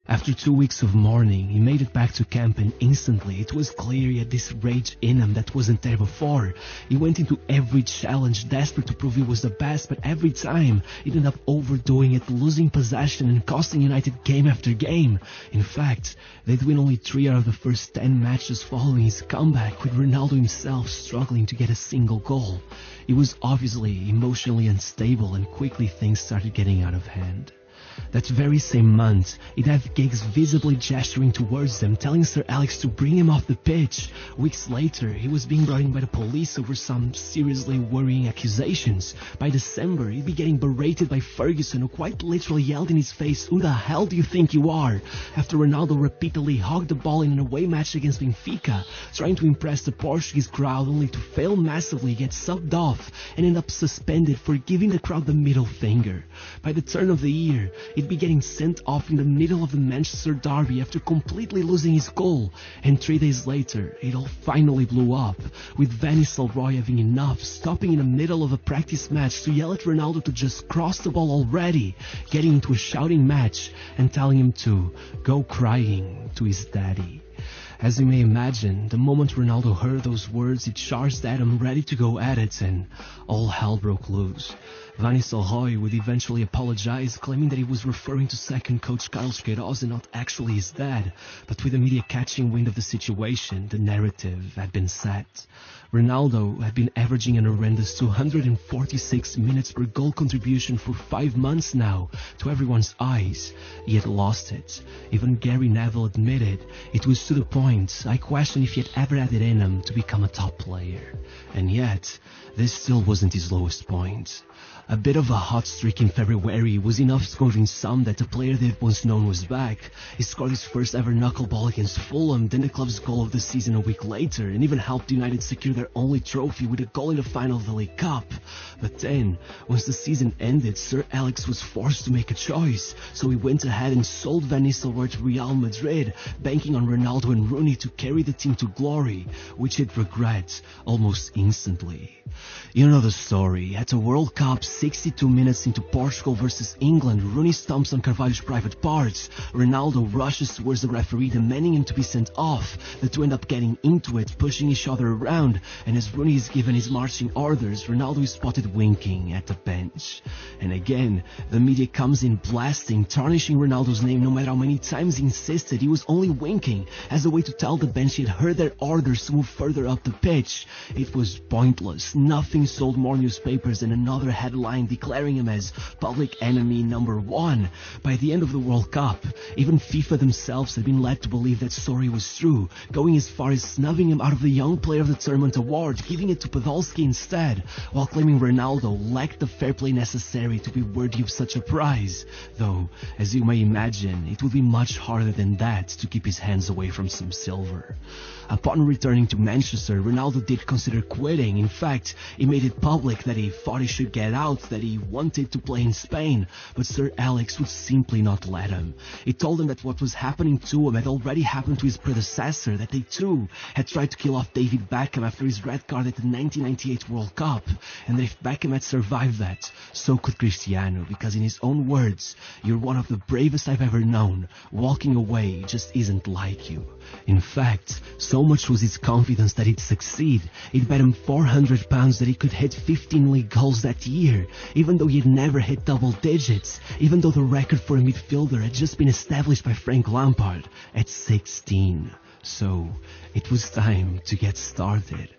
After 2 weeks of mourning, he made it back to camp, and instantly it was clear he had this rage in him that wasn't there before. He went into every challenge desperate to prove he was the best, but every time he'd end up overdoing it, losing possession and costing United game after game. In fact, they'd win only 3 out of the first 10 matches following his comeback, with Ronaldo himself struggling to get a single goal. He was obviously emotionally unstable, and quickly things started getting out of hand. That very same month, he'd have Giggs visibly gesturing towards them, telling Sir Alex to bring him off the pitch. Weeks later, he was being brought in by the police over some seriously worrying accusations. By December, he'd be getting berated by Ferguson, who quite literally yelled in his face, "Who the hell do you think you are?" After Ronaldo repeatedly hogged the ball in an away match against Benfica, trying to impress the Portuguese crowd, only to fail massively, get subbed off, and end up suspended for giving the crowd the middle finger. By the turn of the year, he'd be getting sent off in the middle of the Manchester derby after completely losing his goal, and 3 days later it all finally blew up, with Van Nistelrooy having enough, stopping in the middle of a practice match to yell at Ronaldo to just cross the ball already, getting into a shouting match and telling him to go crying to his daddy. As you may imagine, the moment Ronaldo heard those words, he charged at him ready to go at it, and all hell broke loose. Van Nistelrooy would eventually apologize, claiming that he was referring to second coach Carlos Queiroz and not actually his dad, but with the media catching wind of the situation, the narrative had been set. Ronaldo had been averaging an horrendous 246 minutes per goal contribution for 5 months now. To everyone's eyes, he had lost it. Even Gary Neville admitted it was to the point I questioned if he had ever had it in him to become a top player. And yet, this still wasn't his lowest point. A bit of a hot streak in February was enough to convince some that the player they'd once known was back. He scored his first ever knuckleball against Fulham, then the club's goal of the season a week later, and even helped United secure their only trophy with a goal in the final of the League Cup. But then, once the season ended, Sir Alex was forced to make a choice, so he went ahead and sold Van Nistelrooy to Real Madrid, banking on Ronaldo and Rooney to carry the team to glory, which he'd regret almost instantly. You know the story. At the World Cup, 62 minutes into Portugal versus England, Rooney stomps on Carvalho's private parts. Ronaldo rushes towards the referee, demanding him to be sent off. The two end up getting into it, pushing each other around, and as Rooney is given his marching orders, Ronaldo is spotted winking at the bench. And again, the media comes in blasting, tarnishing Ronaldo's name no matter how many times he insisted he was only winking, as a way to tell the bench he had heard their orders to move further up the pitch. It was pointless. Nothing sold more newspapers than another headline declaring him as public enemy number 1. By the end of the World Cup, even FIFA themselves had been led to believe that story was true, going as far as snubbing him out of the Young Player of the Tournament award, giving it to Podolski instead, while claiming Ronaldo lacked the fair play necessary to be worthy of such a prize. Though, as you may imagine, it would be much harder than that to keep his hands away from some silver. Upon returning to Manchester, Ronaldo did consider quitting. In fact, he made it public that he thought he should get out, that he wanted to play in Spain, but Sir Alex would simply not let him. He told him that what was happening to him had already happened to his predecessor, that they too had tried to kill off David Beckham after his red card at the 1998 World Cup, and that if Beckham had survived that, so could Cristiano, because in his own words, "You're one of the bravest I've ever known. Walking away just isn't like you." In fact, so much was his confidence that he'd succeed. He'd bet him £400 that he could hit 15 league goals that year, even though he had never hit double digits, even though the record for a midfielder had just been established by Frank Lampard at 16. So, it was time to get started.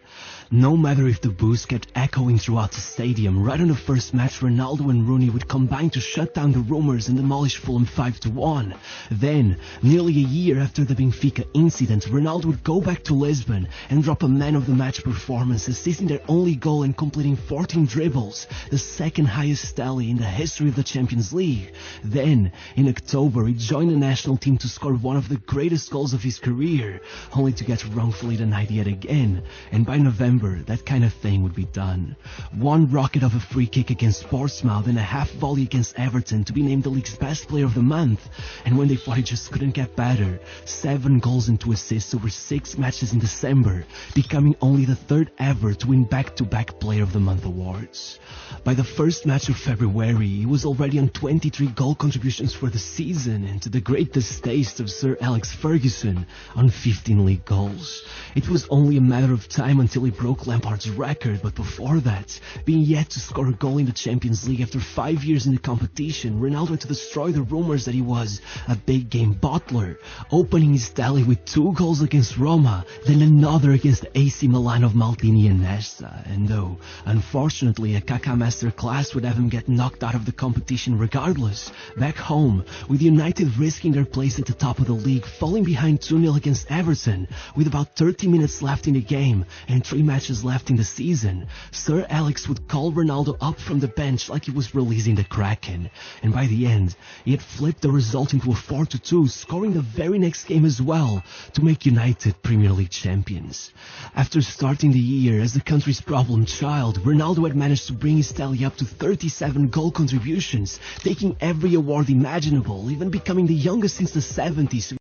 No matter if the boos kept echoing throughout the stadium, right on the first match Ronaldo and Rooney would combine to shut down the rumours and demolish Fulham 5-1. Then, nearly a year after the Benfica incident, Ronaldo would go back to Lisbon and drop a man-of-the-match performance, assisting their only goal and completing 14 dribbles, the second highest tally in the history of the Champions League. Then, in October, he joined the national team to score one of the greatest goals of his career, only to get wrongfully denied yet again. And by by November, that kind of thing would be done. One rocket of a free kick against Portsmouth and a half volley against Everton to be named the league's best player of the month. And when they thought it just couldn't get better, 7 goals and 2 assists over 6 matches in December, becoming only the 3rd ever to win back-to-back Player of the Month awards. By the first match of February, he was already on 23 goal contributions for the season, and to the great distaste of Sir Alex Ferguson, on 15 league goals. It was only a matter of time until he broke Lampard's record, but before that, being yet to score a goal in the Champions League after 5 years in the competition, Ronaldo had to destroy the rumors that he was a big game bottler, opening his tally with 2 goals against Roma, then another against the AC Milan of Maldini and Nassr. And though, unfortunately, a Kaká masterclass would have him get knocked out of the competition regardless, back home, with United risking their place at the top of the league, falling behind 2-0 against Everton, with about 30 minutes left in the game and 3 matches left in the season, Sir Alex would call Ronaldo up from the bench like he was releasing the Kraken. And by the end, he had flipped the result into a 4-2, scoring the very next game as well, to make United Premier League champions. After starting the year as the country's problem child, Ronaldo had managed to bring his tally up to 37 goal contributions, taking every award imaginable, even becoming the youngest since the 70s to